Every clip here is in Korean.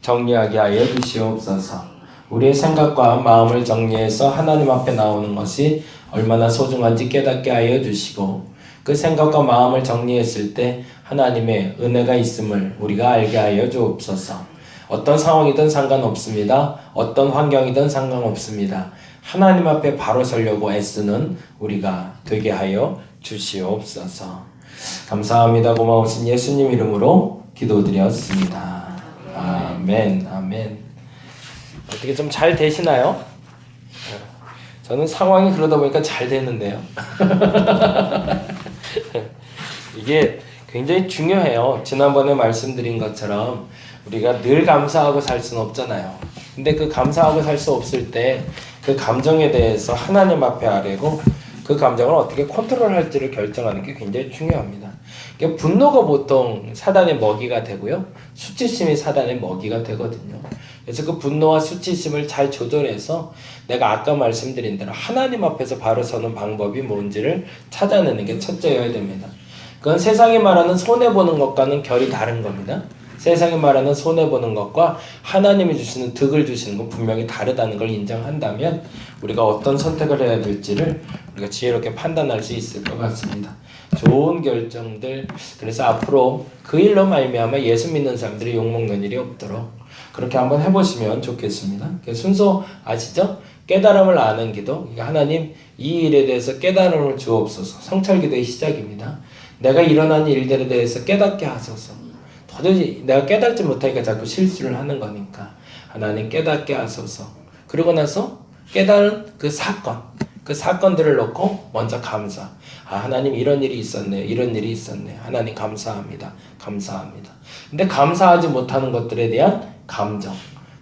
정리하게 하여 주시옵소서. 우리의 생각과 마음을 정리해서 하나님 앞에 나오는 것이 얼마나 소중한지 깨닫게 하여 주시고, 그 생각과 마음을 정리했을 때 하나님의 은혜가 있음을 우리가 알게 하여 주옵소서. 어떤 상황이든 상관없습니다. 어떤 환경이든 상관없습니다. 하나님 앞에 바로 서려고 애쓰는 우리가 되게 하여 주시옵소서. 감사합니다. 고마우신 예수님 이름으로 기도드렸습니다. 아멘. 아멘. 어떻게 좀 잘 되시나요? 저는 상황이 그러다 보니까 잘 되는데요. 이게 굉장히 중요해요. 지난번에 말씀드린 것처럼 우리가 늘 감사하고 살 수는 없잖아요. 근데 그 감사하고 살 수 없을 때 그 감정에 대해서 하나님 앞에 아뢰고 그 감정을 어떻게 컨트롤할지를 결정하는 게 굉장히 중요합니다. 그러니까 분노가 보통 사단의 먹이가 되고요, 수치심이 사단의 먹이가 되거든요. 그래서 그 분노와 수치심을 잘 조절해서 내가 아까 말씀드린 대로 하나님 앞에서 바로 서는 방법이 뭔지를 찾아내는 게 첫째여야 됩니다. 그건 세상이 말하는 손해보는 것과는 결이 다른 겁니다. 세상이 말하는 손해보는 것과 하나님이 주시는 득을 주시는 건 분명히 다르다는 걸 인정한다면 우리가 어떤 선택을 해야 될지를 우리가 지혜롭게 판단할 수 있을 것 같습니다. 좋은 결정들, 그래서 앞으로 그 일로 말미암아 예수 믿는 사람들이 욕먹는 일이 없도록 그렇게 한번 해보시면 좋겠습니다. 순서 아시죠? 깨달음을 아는 기도. 하나님, 이 일에 대해서 깨달음을 주옵소서. 성찰기도의 시작입니다. 내가 일어난 일들에 대해서 깨닫게 하소서. 도저히 내가 깨닫지 못하니까 자꾸 실수를 하는 거니까 하나님 깨닫게 하소서. 그러고 나서 깨달은 그 사건들을 놓고 먼저 감사. 하나님 이런 일이 있었네요. 이런 일이 있었네요. 하나님 감사합니다. 감사합니다. 근데 감사하지 못하는 것들에 대한 감정,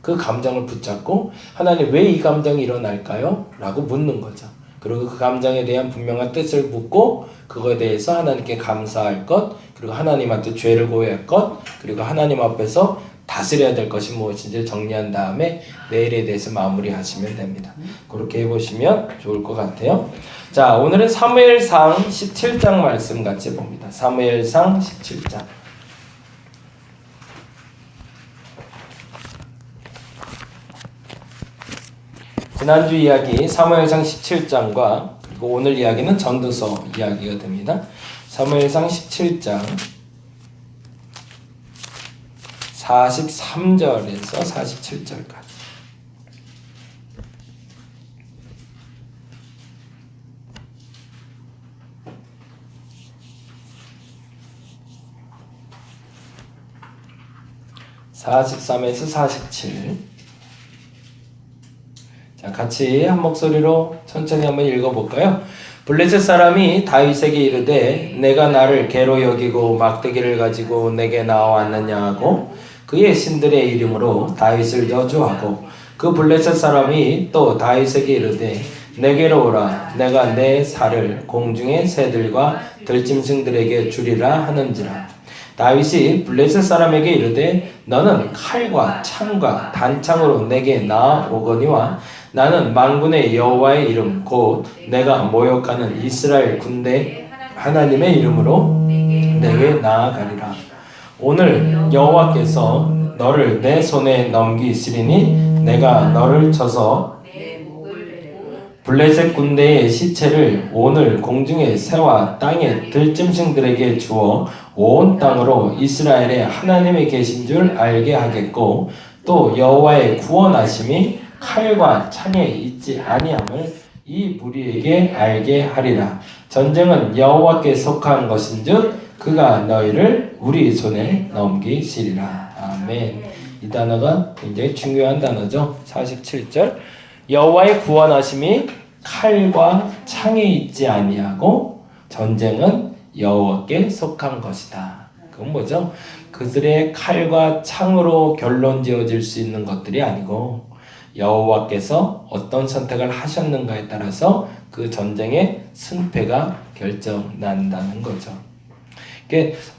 그 감정을 붙잡고 하나님 왜 이 감정이 일어날까요? 라고 묻는 거죠. 그리고 그 감정에 대한 분명한 뜻을 묻고 그거에 대해서 하나님께 감사할 것, 그리고 하나님한테 죄를 고할 것, 그리고 하나님 앞에서 다스려야 될 것이 무엇인지 정리한 다음에 내일에 대해서 마무리하시면 됩니다. 그렇게 해보시면 좋을 것 같아요. 자, 오늘은 사무엘상 17장 말씀 같이 봅니다. 사무엘상 17장. 지난주 이야기 사무엘상 17장과 그리고 오늘 이야기는 전도서 이야기가 됩니다. 사무엘상 17장 43절에서 47절까지. (43에서 47) 자, 같이 한 목소리로 천천히 한번 읽어볼까요? 블레셋 사람이 다윗에게 이르되 내가 나를 개로 여기고 막대기를 가지고 내게 나와왔느냐 하고 그의 신들의 이름으로 다윗을 저주하고, 그 블레셋 사람이 또 다윗에게 이르되 내게로 오라. 내가 내 살을 공중의 새들과 들짐승들에게 주리라 하는지라. 다윗이 블레셋 사람에게 이르되 너는 칼과 창과 단창으로 내게 나아오거니와 나는 만군의 여호와의 이름 곧 내가 모욕하는 이스라엘 군대 하나님의 이름으로 내게 나아가리라. 오늘 여호와께서 너를 내 손에 넘기시리니 내가 너를 쳐서 블레셋 군대의 시체를 오늘 공중의 새와 땅의 들짐승들에게 주어 온 땅으로 이스라엘의 하나님이 계신 줄 알게 하겠고, 또 여호와의 구원하심이 칼과 창에 있지 아니함을 이 무리에게 알게 하리라. 전쟁은 여호와께 속한 것인즉 그가 너희를 우리 손에 넘기시리라. 아멘. 이 단어가 굉장히 중요한 단어죠. 47절. 여호와의 구원하심이 칼과 창에 있지 아니하고 전쟁은 여호와께 속한 것이다. 그건 뭐죠? 그들의 칼과 창으로 결론 지어질 수 있는 것들이 아니고 여호와께서 어떤 선택을 하셨는가에 따라서 그 전쟁의 승패가 결정난다는 거죠.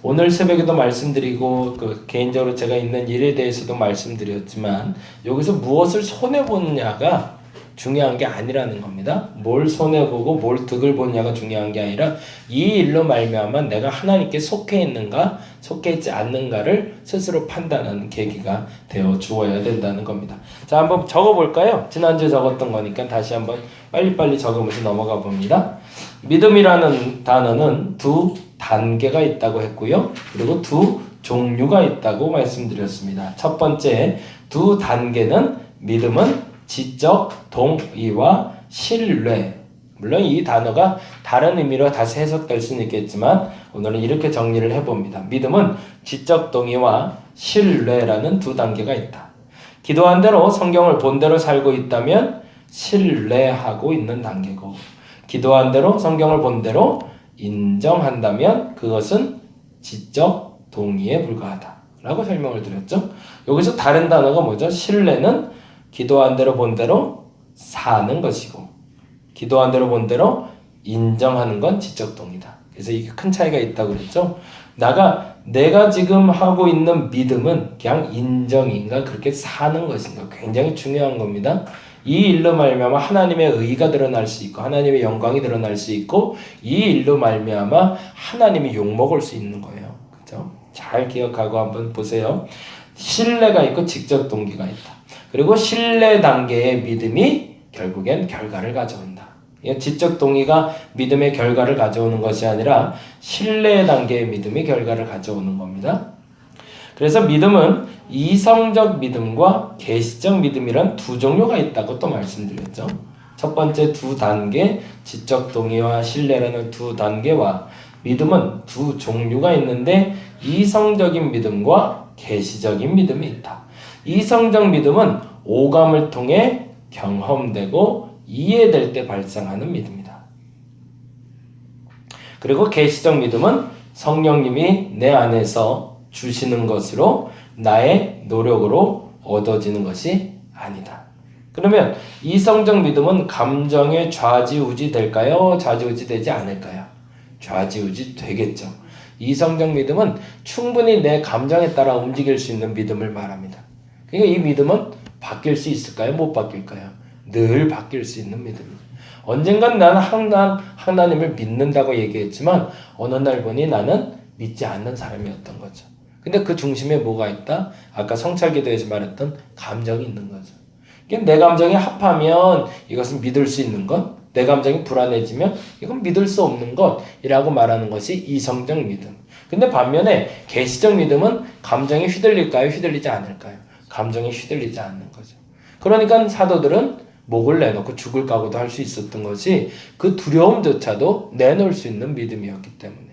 오늘 새벽에도 말씀드리고 개인적으로 제가 있는 일에 대해서도 말씀드렸지만 여기서 무엇을 손해보느냐가 중요한 게 아니라는 겁니다. 뭘 손해보고 뭘 득을 보냐가 중요한 게 아니라 이 일로 말미암아 내가 하나님께 속해 있는가 속해 있지 않는가를 스스로 판단하는 계기가 되어 주어야 된다는 겁니다. 자, 한번 적어볼까요? 지난주에 적었던 거니까 다시 한번 빨리빨리 적으면서 넘어가 봅니다. 믿음이라는 단어는 두 단계가 있다고 했고요. 그리고 두 종류가 있다고 말씀드렸습니다. 첫 번째 두 단계는 믿음은 지적 동의와 신뢰. 물론 이 단어가 다른 의미로 다시 해석될 수는 있겠지만 오늘은 이렇게 정리를 해봅니다. 믿음은 지적 동의와 신뢰라는 두 단계가 있다. 기도한 대로 성경을 본 대로 살고 있다면 신뢰하고 있는 단계고, 기도한 대로 성경을 본 대로 인정한다면 그것은 지적 동의에 불과하다 라고 설명을 드렸죠. 여기서 다른 단어가 뭐죠? 신뢰는 기도한 대로 본 대로 사는 것이고, 기도한 대로 본 대로 인정하는 건 지적 동의다. 그래서 이게 큰 차이가 있다고 그랬죠. 내가 지금 하고 있는 믿음은 그냥 인정인가 그렇게 사는 것인가 굉장히 중요한 겁니다. 이 일로 말미암아 하나님의 의가 드러날 수 있고 하나님의 영광이 드러날 수 있고 이 일로 말미암아 하나님이 욕먹을 수 있는 거예요. 그렇죠? 잘 기억하고 한번 보세요. 신뢰가 있고 직접 동기가 있다. 그리고 신뢰 단계의 믿음이 결국엔 결과를 가져온다. 지적 동의가 믿음의 결과를 가져오는 것이 아니라 신뢰 단계의 믿음이 결과를 가져오는 겁니다. 그래서 믿음은 이성적 믿음과 계시적 믿음이란 두 종류가 있다고 또 말씀드렸죠. 첫 번째 두 단계, 지적 동의와 신뢰라는 두 단계와 믿음은 두 종류가 있는데 이성적인 믿음과 계시적인 믿음이 있다. 이성적 믿음은 오감을 통해 경험되고 이해될 때 발생하는 믿음이다. 그리고 계시적 믿음은 성령님이 내 안에서 주시는 것으로 나의 노력으로 얻어지는 것이 아니다. 그러면 이성적 믿음은 감정에 좌지우지 될까요? 좌지우지 되지 않을까요? 좌지우지 되겠죠. 이성적 믿음은 충분히 내 감정에 따라 움직일 수 있는 믿음을 말합니다. 그러니까 이 믿음은 바뀔 수 있을까요? 못 바뀔까요? 늘 바뀔 수 있는 믿음입니다. 언젠간 나는 하나님을 믿는다고 얘기했지만 어느 날 보니 나는 믿지 않는 사람이었던 거죠. 근데 그 중심에 뭐가 있다? 아까 성찰기도에서 말했던 감정이 있는 거죠. 내 감정이 합하면 이것은 믿을 수 있는 것, 내 감정이 불안해지면 이건 믿을 수 없는 것이라고 말하는 것이 이성적 믿음. 근데 반면에 계시적 믿음은 감정이 휘둘릴까요? 휘둘리지 않을까요? 감정이 휘둘리지 않는 거죠. 그러니까 사도들은 목을 내놓고 죽을 각오도 할 수 있었던 것이 그 두려움조차도 내놓을 수 있는 믿음이었기 때문에.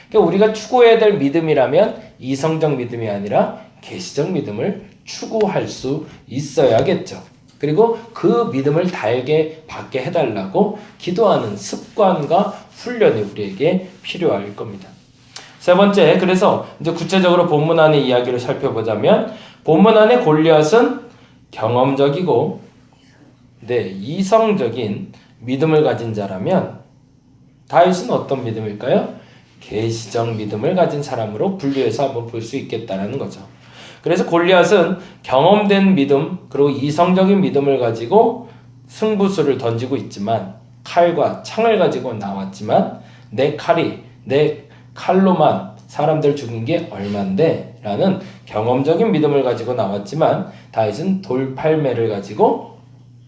그러니까 우리가 추구해야 될 믿음이라면 이성적 믿음이 아니라 계시적 믿음을 추구할 수 있어야겠죠. 그리고 그 믿음을 달게 받게 해달라고 기도하는 습관과 훈련이 우리에게 필요할 겁니다. 세 번째, 그래서 이제 구체적으로 본문 안의 이야기를 살펴보자면 본문 안의 골리앗은 경험적이고 이성적인 믿음을 가진 자라면 다윗은 어떤 믿음일까요? 계시적 믿음을 가진 사람으로 분류해서 한번 볼 수 있겠다라는 거죠. 그래서 골리앗은 경험된 믿음 그리고 이성적인 믿음을 가지고 승부수를 던지고 있지만 칼과 창을 가지고 나왔지만 내 칼로만 사람들 죽인 게 얼만데 라는 경험적인 믿음을 가지고 나왔지만 다윗은 돌팔매를 가지고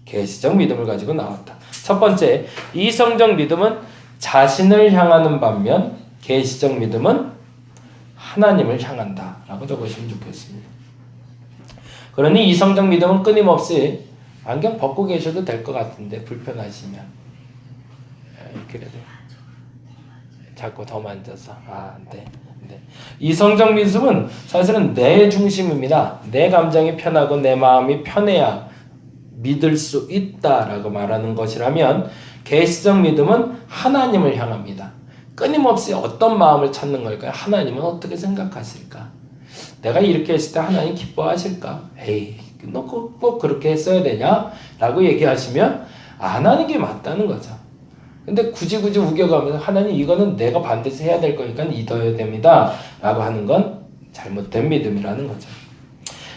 계시적 믿음을 가지고 나왔다. 첫 번째, 이성적 믿음은 자신을 향하는 반면 계시적 믿음은 하나님을 향한다 라고 적으시면 좋겠습니다. 그러니 이성적 믿음은 끊임없이 안경 벗고 계셔도 될 것 같은데 불편하시면 그래도 자꾸 더 만져서 네. 이성적 믿음은 사실은 내 중심입니다. 내 감정이 편하고 내 마음이 편해야 믿을 수 있다라고 말하는 것이라면 계시적 믿음은 하나님을 향합니다. 끊임없이 어떤 마음을 찾는 걸까요? 하나님은 어떻게 생각하실까? 내가 이렇게 했을 때 하나님 기뻐하실까? 에이, 너 꼭 그렇게 했어야 되냐? 라고 얘기하시면 안 하는 게 맞다는 거죠. 근데 굳이 우겨가면서 하나님 이거는 내가 반드시 해야 될 거니까 믿어야 됩니다. 라고 하는 건 잘못된 믿음이라는 거죠.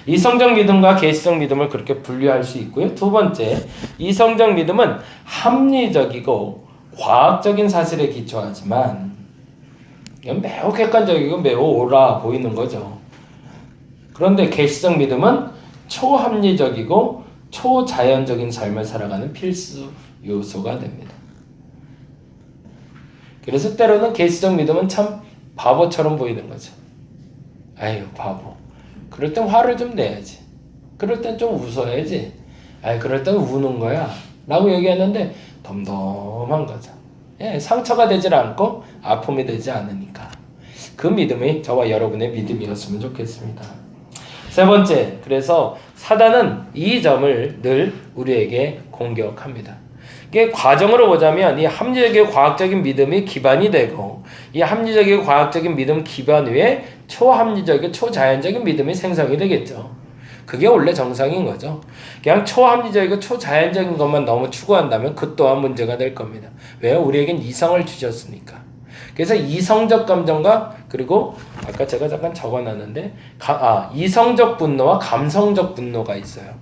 이성적 믿음과 계시적 믿음을 그렇게 분류할 수 있고요. 두 번째, 이성적 믿음은 합리적이고 과학적인 사실에 기초하지만 이건 매우 객관적이고 매우 옳아 보이는 거죠. 그런데 계시적 믿음은 초합리적이고 초자연적인 삶을 살아가는 필수 요소가 됩니다. 그래서 때로는 계시적 믿음은 참 바보처럼 보이는 거죠. 아유 바보. 그럴 땐 화를 좀 내야지. 그럴 땐 좀 웃어야지. 아유 그럴 땐 우는 거야 라고 얘기하는데 덤덤한 거죠. 예, 상처가 되질 않고 아픔이 되지 않으니까. 그 믿음이 저와 여러분의 믿음이었으면 좋겠습니다. 세 번째, 그래서 사단은 이 점을 늘 우리에게 공격합니다. 이게 과정으로 보자면 이 합리적이고 과학적인 믿음이 기반이 되고 이 합리적이고 과학적인 믿음 기반 위에 초합리적이고 초자연적인 믿음이 생성이 되겠죠. 그게 원래 정상인 거죠. 그냥 초합리적이고 초자연적인 것만 너무 추구한다면 그 또한 문제가 될 겁니다. 왜요? 우리에겐 이성을 주셨으니까. 그래서 이성적 감정과 그리고 아까 제가 잠깐 적어놨는데 이성적 분노와 감성적 분노가 있어요.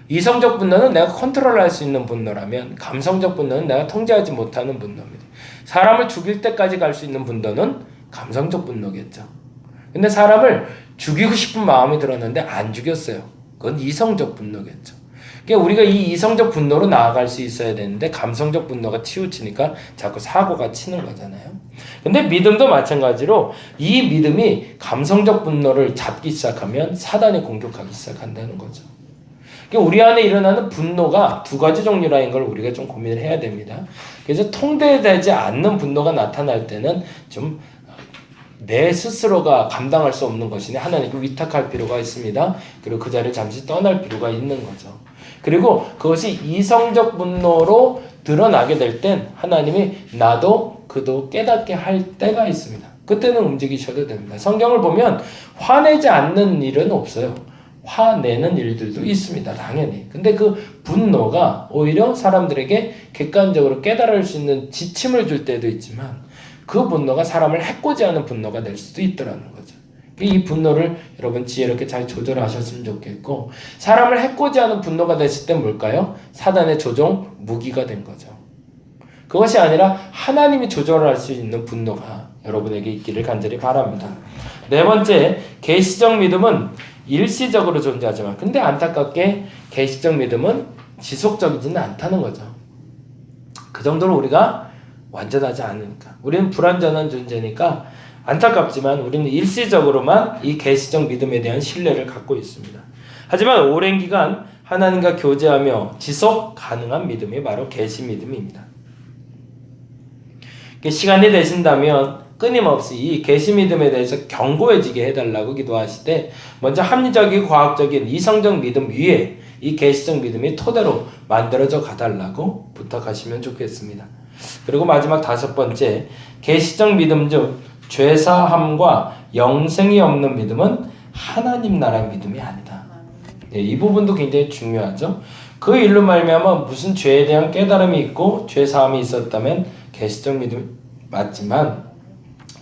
이성적 분노는 내가 컨트롤할 수 있는 분노라면 감성적 분노는 내가 통제하지 못하는 분노입니다. 사람을 죽일 때까지 갈 수 있는 분노는 감성적 분노겠죠. 근데 사람을 죽이고 싶은 마음이 들었는데 안 죽였어요. 그건 이성적 분노겠죠. 그러니까 우리가 이 이성적 분노로 나아갈 수 있어야 되는데 감성적 분노가 치우치니까 자꾸 사고가 치는 거잖아요. 근데 믿음도 마찬가지로 이 믿음이 감성적 분노를 잡기 시작하면 사단이 공격하기 시작한다는 거죠. 그러니까 우리 안에 일어나는 분노가 두 가지 종류라는 걸 우리가 좀 고민을 해야 됩니다. 그래서 통제되지 않는 분노가 나타날 때는 좀 내 스스로가 감당할 수 없는 것이니 하나님께 위탁할 필요가 있습니다. 그리고 그 자리를 잠시 떠날 필요가 있는 거죠. 그리고 그것이 이성적 분노로 드러나게 될 땐 하나님이 나도 그도 깨닫게 할 때가 있습니다. 그때는 움직이셔도 됩니다. 성경을 보면 화내지 않는 일은 없어요. 화내는 일들도 있습니다. 당연히. 근데 그 분노가 오히려 사람들에게 객관적으로 깨달을 수 있는 지침을 줄 때도 있지만 그 분노가 사람을 해코지하는 분노가 될 수도 있더라는 거죠. 이 분노를 여러분 지혜롭게 잘 조절하셨으면 좋겠고 사람을 해코지하는 분노가 됐을 때 뭘까요? 사단의 조종 무기가 된 거죠. 그것이 아니라 하나님이 조절할 수 있는 분노가 여러분에게 있기를 간절히 바랍니다. 네 번째, 계시적 믿음은 일시적으로 존재하지만 근데 안타깝게 계시적 믿음은 지속적이지는 않다는 거죠. 그 정도로 우리가 완전하지 않으니까. 우리는 불완전한 존재니까 안타깝지만 우리는 일시적으로만 이 계시적 믿음에 대한 신뢰를 갖고 있습니다. 하지만 오랜 기간 하나님과 교제하며 지속 가능한 믿음이 바로 계시 믿음입니다. 시간이 되신다면 끊임없이 이 계시 믿음에 대해서 견고해지게 해달라고 기도하시되 먼저 합리적이고 과학적인 이성적 믿음 위에 이 계시적 믿음이 토대로 만들어져 가달라고 부탁하시면 좋겠습니다. 그리고 마지막 다섯 번째, 계시적 믿음 중 죄사함과 영생이 없는 믿음은 하나님 나라의 믿음이 아니다. 네, 이 부분도 굉장히 중요하죠. 그 일로 말미암아 무슨 죄에 대한 깨달음이 있고 죄사함이 있었다면 계시적 믿음 맞지만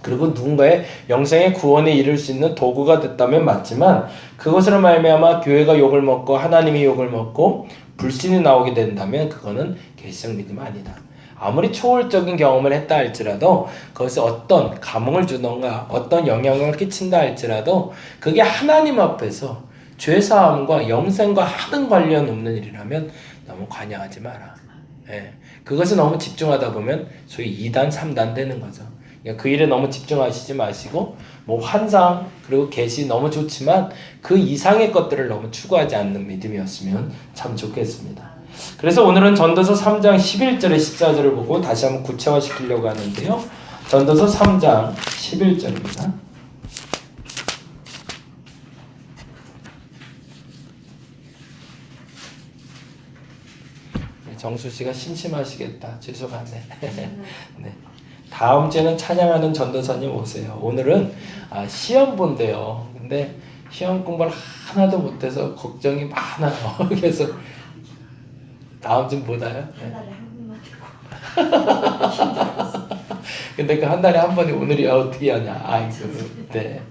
그리고 누군가의 영생의 구원에 이를 수 있는 도구가 됐다면 맞지만 그것으로 말미암아 교회가 욕을 먹고 하나님이 욕을 먹고 불신이 나오게 된다면 그거는 계시적 믿음이 아니다. 아무리 초월적인 경험을 했다 할지라도 그것이 어떤 감흥을 주던가 어떤 영향을 끼친다 할지라도 그게 하나님 앞에서 죄사함과 영생과 하등 관련 없는 일이라면 너무 관여하지 마라. 예. 그것에 너무 집중하다 보면 소위 2단, 3단 되는 거죠. 그러니까 그 일에 너무 집중하시지 마시고 뭐 환상 그리고 계시 너무 좋지만 그 이상의 것들을 너무 추구하지 않는 믿음이었으면 참 좋겠습니다. 그래서 오늘은 전도서 3장 11절에 14절을 보고 다시 한번 구체화시키려고 하는데요. 전도서 3장 11절입니다. 정수씨가 심심하시겠다. 죄송하네. 네. 다음 주에는 찬양하는 전도사님 오세요. 오늘은 시험 본대요. 근데 시험 공부를 하나도 못해서 걱정이 많아요. 그래서 다음 주는 못 와요? 네. 한 달에 한 번만 근데 그 한 달에 한 번이 오늘이야 어떻게 하냐. 아이고. 네.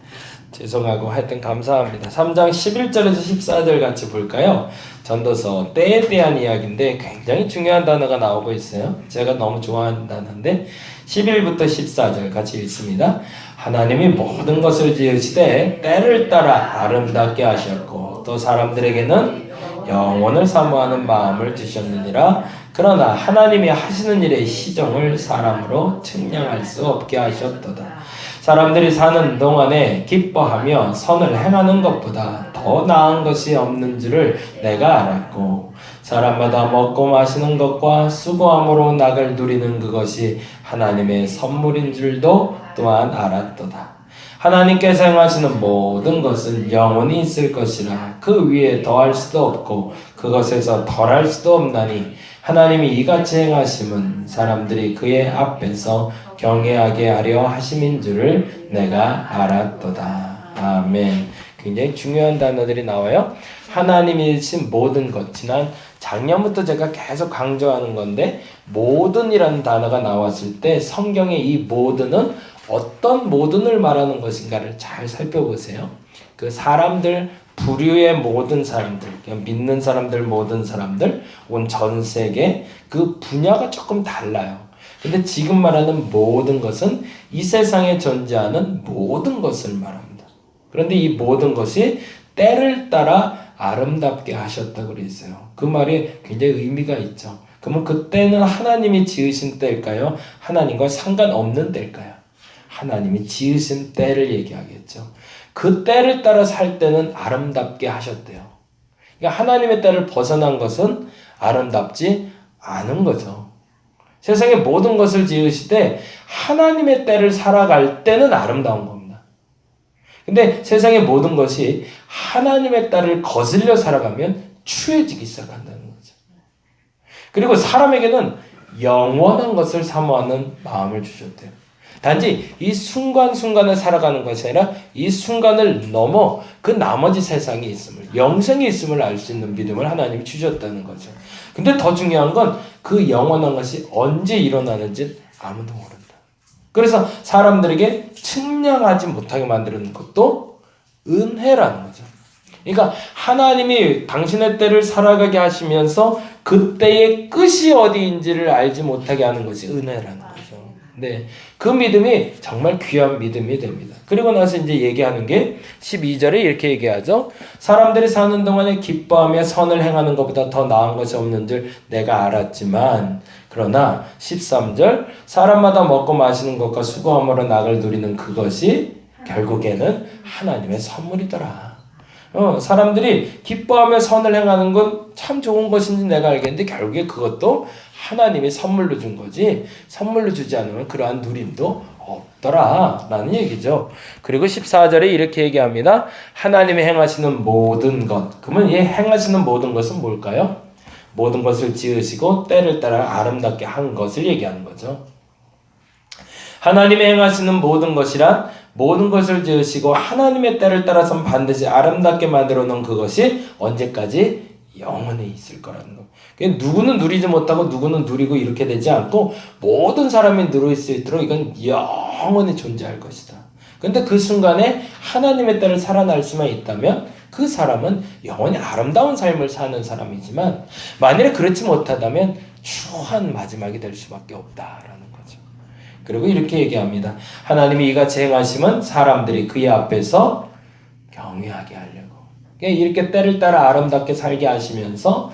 죄송하고 하여튼 감사합니다. 3장 11절에서 14절 같이 볼까요? 전도서 때에 대한 이야기인데 굉장히 중요한 단어가 나오고 있어요. 제가 너무 좋아하는 단어인데 11부터 14절 같이 읽습니다. 하나님이 모든 것을 지으시되 때를 따라 아름답게 하셨고 또 사람들에게는 영원을 사모하는 마음을 주셨느니라. 그러나 하나님이 하시는 일의 시정을 사람으로 측량할 수 없게 하셨도다. 사람들이 사는 동안에 기뻐하며 선을 행하는 것보다 더 나은 것이 없는 줄을 내가 알았고 사람마다 먹고 마시는 것과 수고함으로 낙을 누리는 그것이 하나님의 선물인 줄도 또한 알았도다. 하나님께서 행하시는 모든 것은 영원히 있을 것이라 그 위에 더할 수도 없고 그것에서 덜할 수도 없나니 하나님이 이같이 행하심은 사람들이 그의 앞에서 경외하게 하려 하심인 줄을 내가 알았도다. 아멘. 굉장히 중요한 단어들이 나와요. 하나님이신 모든 것. 지난 작년부터 제가 계속 강조하는 건데 모든이라는 단어가 나왔을 때 성경의 이 모든은 어떤 모든을 말하는 것인가를 잘 살펴보세요. 그 사람들, 부류의 모든 사람들, 그냥 믿는 사람들, 모든 사람들, 온 전 세계 그 분야가 조금 달라요. 근데 지금 말하는 모든 것은 이 세상에 존재하는 모든 것을 말합니다. 그런데 이 모든 것이 때를 따라 아름답게 하셨다고 그랬어요. 그 말이 굉장히 의미가 있죠. 그러면 그 때는 하나님이 지으신 때일까요? 하나님과 상관없는 때일까요? 하나님이 지으신 때를 얘기하겠죠. 그 때를 따라 살 때는 아름답게 하셨대요. 그러니까 하나님의 때를 벗어난 것은 아름답지 않은 거죠. 세상의 모든 것을 지으시되 하나님의 때를 살아갈 때는 아름다운 겁니다. 근데 세상의 모든 것이 하나님의 때를 거슬려 살아가면 추해지기 시작한다는 거죠. 그리고 사람에게는 영원한 것을 사모하는 마음을 주셨대요. 단지 이 순간순간을 살아가는 것이 아니라 이 순간을 넘어 그 나머지 세상이 있음을, 영생이 있음을 알 수 있는 믿음을 하나님이 주셨다는 거죠. 근데 더 중요한 건 그 영원한 것이 언제 일어나는지 아무도 모른다. 그래서 사람들에게 측량하지 못하게 만드는 것도 은혜라는 거죠. 그러니까 하나님이 당신의 때를 살아가게 하시면서 그때의 끝이 어디인지를 알지 못하게 하는 것이 은혜라는 거죠. 네, 그 믿음이 정말 귀한 믿음이 됩니다. 그리고 나서 이제 얘기하는 게 12절에 이렇게 얘기하죠. 사람들이 사는 동안에 기뻐하며 선을 행하는 것보다 더 나은 것이 없는 줄 내가 알았지만 그러나 13절 사람마다 먹고 마시는 것과 수고함으로 낙을 누리는 그것이 결국에는 하나님의 선물이더라. 사람들이 기뻐하며 선을 행하는 건 참 좋은 것인지 내가 알겠는데 결국에 그것도 하나님이 선물로 준 거지 선물로 주지 않으면 그러한 누림도 없더라 라는 얘기죠. 그리고 14절에 이렇게 얘기합니다. 하나님이 행하시는 모든 것. 그러면 이 행하시는 모든 것은 뭘까요? 모든 것을 지으시고 때를 따라 아름답게 한 것을 얘기하는 거죠. 하나님이 행하시는 모든 것이란 모든 것을 지으시고 하나님의 때를 따라서 반드시 아름답게 만들어 놓은 그것이 언제까지 영원히 있을 거라는 거. 누구는 누리지 못하고 누구는 누리고 이렇게 되지 않고 모든 사람이 누릴 수 있도록 이건 영원히 존재할 것이다. 그런데 그 순간에 하나님의 때를 살아날 수만 있다면 그 사람은 영원히 아름다운 삶을 사는 사람이지만 만일에 그렇지 못하다면 추한 마지막이 될 수밖에 없다라는 거죠. 그리고 이렇게 얘기합니다. 하나님이 이같이 행하심은 사람들이 그의 앞에서 경외하게 하려고. 이렇게 때를 따라 아름답게 살게 하시면서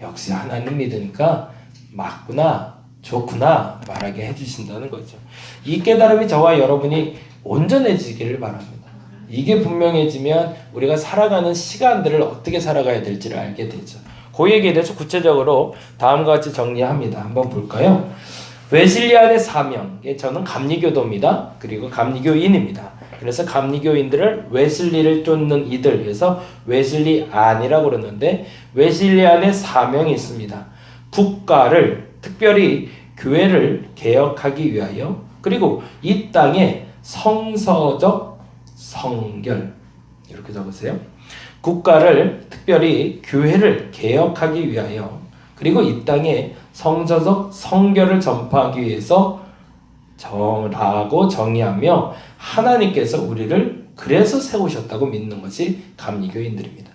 역시 하나님 믿으니까 맞구나, 좋구나 말하게 해주신다는 거죠. 이 깨달음이 저와 여러분이 온전해지기를 바랍니다. 이게 분명해지면 우리가 살아가는 시간들을 어떻게 살아가야 될지를 알게 되죠. 그 얘기에 대해서 구체적으로 다음과 같이 정리합니다. 한번 볼까요? 웨슬리안의 사명. 저는 감리교도입니다. 그리고 감리교인입니다. 그래서 감리교인들을 웨슬리를 쫓는 이들, 그래서 웨슬리안이라고 그러는데 웨슬리안의 사명이 있습니다. 국가를, 특별히 교회를 개혁하기 위하여 그리고 이 땅에 성서적 성결, 이렇게 적으세요. 국가를, 특별히 교회를 개혁하기 위하여 그리고 이 땅에 성서적 성결을 전파하기 위해서 라고 정의하며 하나님께서 우리를 그래서 세우셨다고 믿는 것이 감리교인들입니다.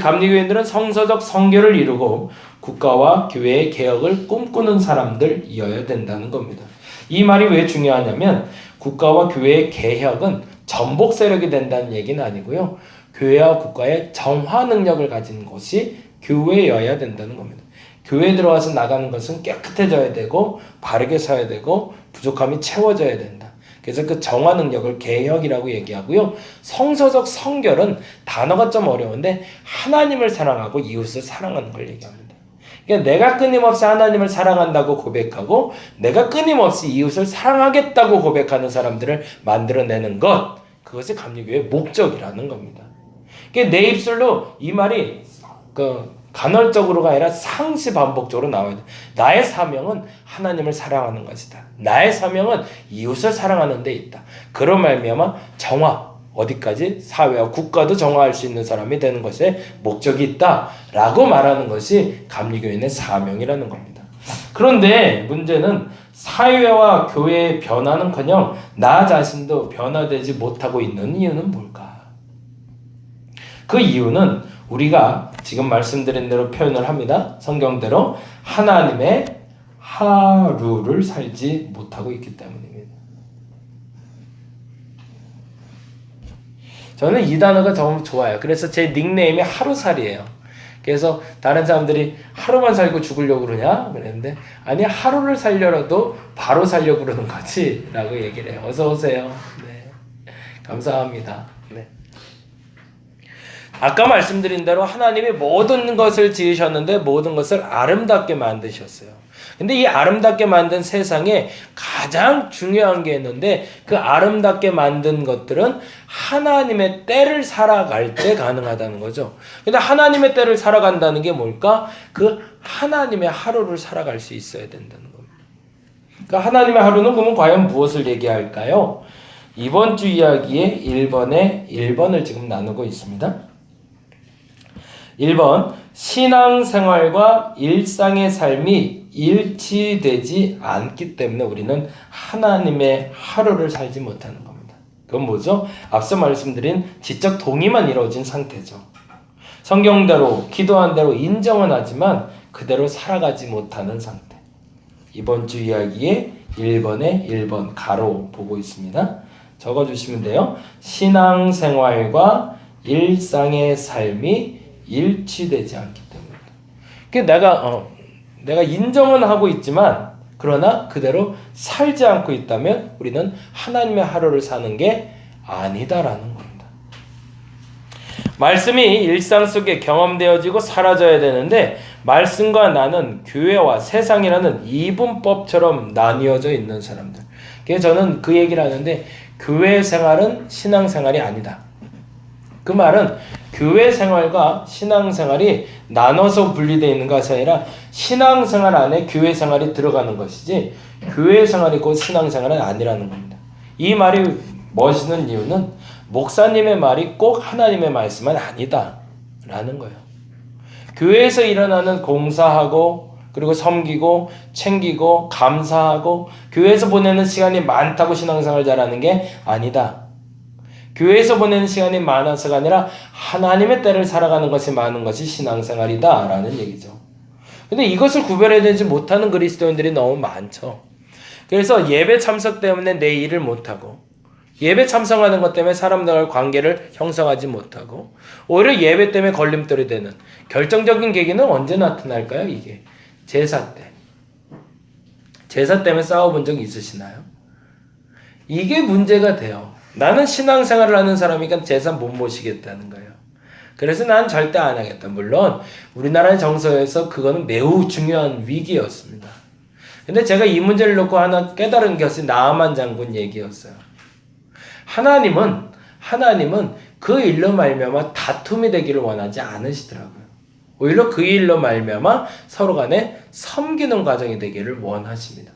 감리교인들은 성서적 성결을 이루고 국가와 교회의 개혁을 꿈꾸는 사람들이어야 된다는 겁니다. 이 말이 왜 중요하냐면 국가와 교회의 개혁은 전복 세력이 된다는 얘기는 아니고요. 교회와 국가의 정화 능력을 가진 곳이 교회여야 된다는 겁니다. 교회에 들어와서 나가는 것은 깨끗해져야 되고 바르게 서야 되고 부족함이 채워져야 된다. 그래서 그 정화 능력을 개혁이라고 얘기하고요. 성서적 성결은 단어가 좀 어려운데 하나님을 사랑하고 이웃을 사랑하는 걸 얘기합니다. 그러니까 내가 끊임없이 하나님을 사랑한다고 고백하고 내가 끊임없이 이웃을 사랑하겠다고 고백하는 사람들을 만들어내는 것, 그것이 감리교회의 목적이라는 겁니다. 그러니까 내 입술로 이 말이 간헐적으로가 아니라 상시 반복적으로 나와야 돼. 나의 사명은 하나님을 사랑하는 것이다. 나의 사명은 이웃을 사랑하는 데 있다. 그런 말미암아 정화, 어디까지? 사회와 국가도 정화할 수 있는 사람이 되는 것에 목적이 있다라고 말하는 것이 감리교인의 사명이라는 겁니다. 그런데 문제는 사회와 교회의 변화는커녕 나 자신도 변화되지 못하고 있는 이유는 뭘까? 그 이유는 우리가 지금 말씀드린 대로 표현을 합니다. 성경대로 하나님의 하루를 살지 못하고 있기 때문입니다. 저는 이 단어가 너무 좋아요. 그래서 제 닉네임이 하루살이에요. 그래서 다른 사람들이 하루만 살고 죽으려고 그러냐? 그랬는데 아니, 하루를 살려도 바로 살려고 그러는 거지 라고 얘기를 해요. 어서 오세요. 네, 감사합니다. 네. 아까 말씀드린 대로 하나님이 모든 것을 지으셨는데 모든 것을 아름답게 만드셨어요. 근데 이 아름답게 만든 세상에 가장 중요한 게 있는데 그 아름답게 만든 것들은 하나님의 때를 살아갈 때 가능하다는 거죠. 근데 하나님의 때를 살아간다는 게 뭘까? 그 하나님의 하루를 살아갈 수 있어야 된다는 겁니다. 그러니까 하나님의 하루는 그러면 과연 무엇을 얘기할까요? 이번 주 이야기의 1번을 지금 나누고 있습니다. 1번, 신앙생활과 일상의 삶이 일치되지 않기 때문에 우리는 하나님의 하루를 살지 못하는 겁니다. 그건 뭐죠? 앞서 말씀드린 지적 동의만 이루어진 상태죠. 성경대로, 기도한 대로 인정은 하지만 그대로 살아가지 못하는 상태. 이번 주 이야기의 1번에 1번 가로 보고 있습니다. 적어주시면 돼요. 신앙생활과 일상의 삶이 일치되지 않기 때문이다. 내가 인정은 하고 있지만 그러나 그대로 살지 않고 있다면 우리는 하나님의 하루를 사는 게 아니다라는 겁니다. 말씀이 일상 속에 경험되어지고 사라져야 되는데 말씀과 나는 교회와 세상이라는 이분법처럼 나뉘어져 있는 사람들. 그래서 저는 그 얘기를 하는데 교회 생활은 신앙 생활이 아니다. 그 말은 교회 생활과 신앙 생활이 나눠서 분리되어 있는 것이 아니라 신앙 생활 안에 교회 생활이 들어가는 것이지 교회 생활이 곧 신앙 생활은 아니라는 겁니다. 이 말이 멋있는 이유는 목사님의 말이 꼭 하나님의 말씀은 아니다 라는 거예요. 교회에서 일어나는 공사하고 그리고 섬기고 챙기고 감사하고 교회에서 보내는 시간이 많다고 신앙생활 잘하는 게 아니다. 교회에서 보내는 시간이 많아서가 아니라 하나님의 때를 살아가는 것이 많은 것이 신앙생활이다 라는 얘기죠. 근데 이것을 구별해내지 못하는 그리스도인들이 너무 많죠. 그래서 예배 참석 때문에 내 일을 못하고 예배 참석하는 것 때문에 사람들과 관계를 형성하지 못하고 오히려 예배 때문에 걸림돌이 되는 결정적인 계기는 언제 나타날까요? 이게 제사 때. 제사 때문에 싸워본 적 있으시나요? 이게 문제가 돼요. 나는 신앙생활을 하는 사람이니까 제사 못 모시겠다는 거예요. 그래서 난 절대 안 하겠다. 물론 우리나라의 정서에서 그거는 매우 중요한 위기였습니다. 근데 제가 이 문제를 놓고 하나 깨달은 것이 나아만 장군 얘기였어요. 하나님은 그 일로 말미암아 다툼이 되기를 원하지 않으시더라고요. 오히려 그 일로 말미암아 서로 간에 섬기는 과정이 되기를 원하십니다.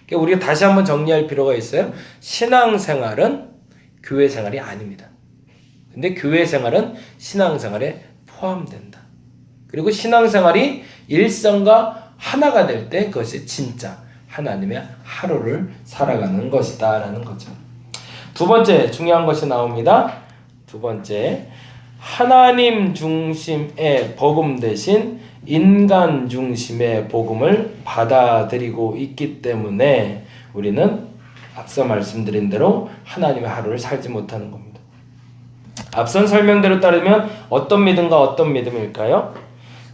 그러니까 우리가 다시 한번 정리할 필요가 있어요. 신앙생활은 교회 생활이 아닙니다. 근데 교회 생활은 신앙생활에 포함된다. 그리고 신앙생활이 일상과 하나가 될 때 그것이 진짜 하나님의 하루를 살아가는 것이다 라는 거죠. 두 번째 중요한 것이 나옵니다. 두 번째, 하나님 중심의 복음 대신 인간 중심의 복음을 받아들이고 있기 때문에 우리는 앞서 말씀드린 대로 하나님의 하루를 살지 못하는 겁니다. 앞선 설명대로 따르면 어떤 믿음과 어떤 믿음일까요?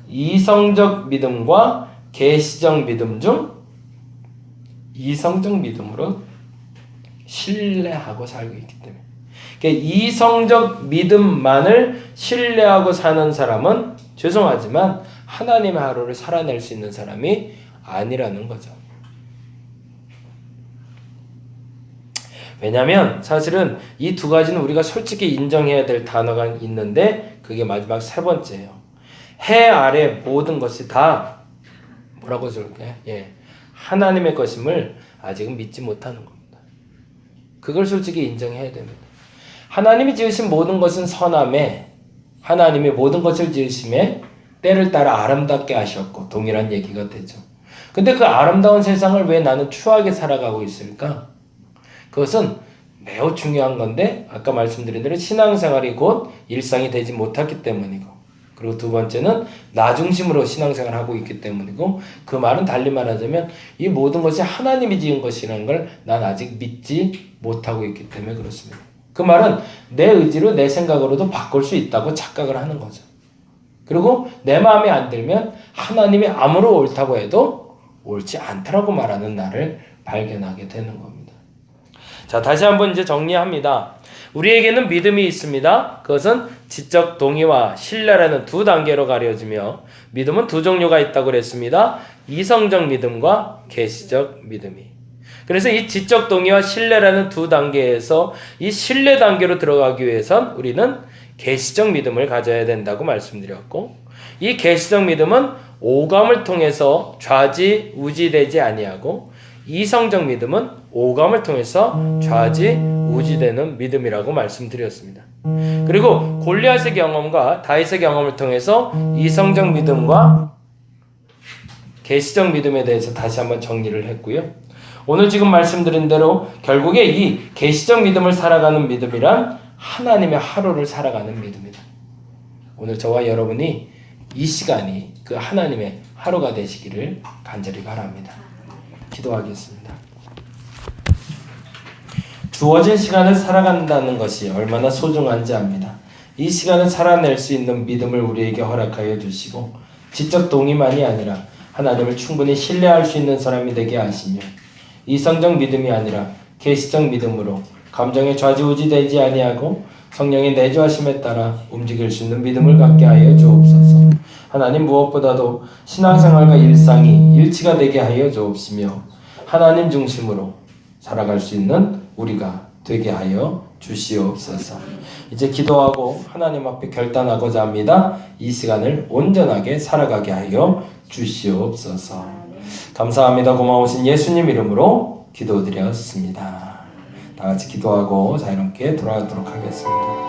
이성적 믿음과 계시적 믿음 중 이성적 믿음으로 신뢰하고 살고 있기 때문에, 그러니까 이성적 믿음만을 신뢰하고 사는 사람은 죄송하지만 하나님의 하루를 살아낼 수 있는 사람이 아니라는 거죠. 왜냐하면 사실은 이 두 가지는 우리가 솔직히 인정해야 될 단어가 있는데 그게 마지막 세 번째예요. 해 아래 모든 것이 다 뭐라고 쓸까요? 하나님의 것임을 아직은 믿지 못하는 겁니다. 그걸 솔직히 인정해야 됩니다. 하나님이 지으신 모든 것은 선함에, 하나님이 모든 것을 지으심에 때를 따라 아름답게 하셨고 동일한 얘기가 되죠. 근데 그 아름다운 세상을 왜 나는 추하게 살아가고 있을까? 그것은 매우 중요한 건데 아까 말씀드린 대로 신앙생활이 곧 일상이 되지 못했기 때문이고, 그리고 두 번째는 나 중심으로 신앙생활을 하고 있기 때문이고, 그 말은 달리 말하자면 이 모든 것이 하나님이 지은 것이라는 걸 난 아직 믿지 못하고 있기 때문에 그렇습니다. 그 말은 내 의지로 내 생각으로도 바꿀 수 있다고 착각을 하는 거죠. 그리고 내 마음에 안 들면 하나님이 아무리 옳다고 해도 옳지 않다라고 말하는 나를 발견하게 되는 겁니다. 자, 다시 한번 이제 정리합니다. 우리에게는 믿음이 있습니다. 그것은 지적 동의와 신뢰라는 두 단계로 가려지며 믿음은 두 종류가 있다고 그랬습니다. 이성적 믿음과 계시적 믿음이. 그래서 이 지적 동의와 신뢰라는 두 단계에서 이 신뢰 단계로 들어가기 위해선 우리는 계시적 믿음을 가져야 된다고 말씀드렸고, 이 계시적 믿음은 오감을 통해서 좌지우지되지 아니하고 이성적 믿음은 오감을 통해서 좌지우지되는 믿음이라고 말씀드렸습니다. 그리고 골리앗의 경험과 다윗의 경험을 통해서 이성적 믿음과 계시적 믿음에 대해서 다시 한번 정리를 했고요. 오늘 지금 말씀드린 대로 결국에 이 계시적 믿음을 살아가는 믿음이란 하나님의 하루를 살아가는 믿음이다. 오늘 저와 여러분이 이 시간이 그 하나님의 하루가 되시기를 간절히 바랍니다. 기도하겠습니다. 주어진 시간을 살아간다는 것이 얼마나 소중한지 압니다. 이 시간을 살아낼 수 있는 믿음을 우리에게 허락하여 주시고 지적 동의만이 아니라 하나님을 충분히 신뢰할 수 있는 사람이 되게 하시며 이성적 믿음이 아니라 계시적 믿음으로 감정에 좌지우지되지 아니하고 성령의 내주하심에 따라 움직일 수 있는 믿음을 갖게 하여 주옵소서. 하나님, 무엇보다도 신앙생활과 일상이 일치가 되게 하여 주옵시며 하나님 중심으로 살아갈 수 있는 우리가 되게 하여 주시옵소서. 이제 기도하고 하나님 앞에 결단하고자 합니다. 이 시간을 온전하게 살아가게 하여 주시옵소서. 감사합니다. 고마우신 예수님 이름으로 기도드렸습니다. 다 같이 기도하고 자유롭게 돌아가도록 하겠습니다.